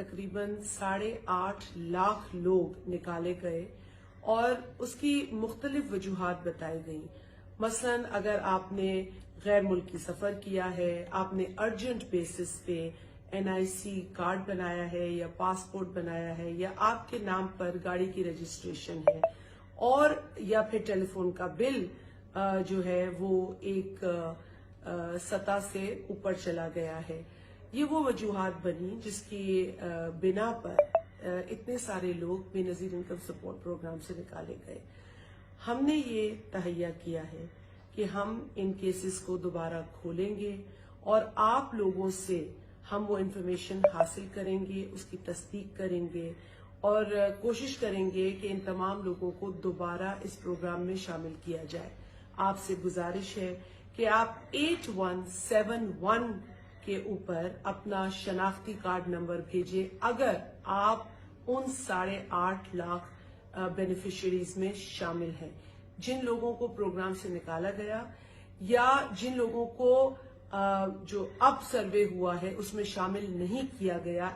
تقریباً 8.5 لاکھ لوگ نکالے گئے اور اس کی مختلف وجوہات بتائی گئیں. مثلاً اگر آپ نے غیر ملکی سفر کیا ہے، آپ نے ارجنٹ بیسس پہ NIC کارڈ بنایا ہے یا پاسپورٹ بنایا ہے، یا آپ کے نام پر گاڑی کی رجسٹریشن ہے، اور یا پھر ٹیلی فون کا بل جو ہے وہ ایک سطح سے اوپر چلا گیا ہے. یہ وہ وجوہات بنی جس کی بنا پر اتنے سارے لوگ بے نظیر انکم سپورٹ پروگرام سے نکالے گئے. ہم نے یہ تہیہ کیا ہے کہ ہم ان کیسز کو دوبارہ کھولیں گے اور آپ لوگوں سے ہم وہ انفارمیشن حاصل کریں گے، اس کی تصدیق کریں گے اور کوشش کریں گے کہ ان تمام لوگوں کو دوبارہ اس پروگرام میں شامل کیا جائے. آپ سے گزارش ہے کہ آپ 8171 کے اوپر اپنا شناختی کارڈ نمبر بھیجیں اگر آپ ان 8.5 لاکھ بینیفیشریز میں شامل ہیں جن لوگوں کو پروگرام سے نکالا گیا، یا جن لوگوں کو جو اب سروے ہوا ہے اس میں شامل نہیں کیا گیا.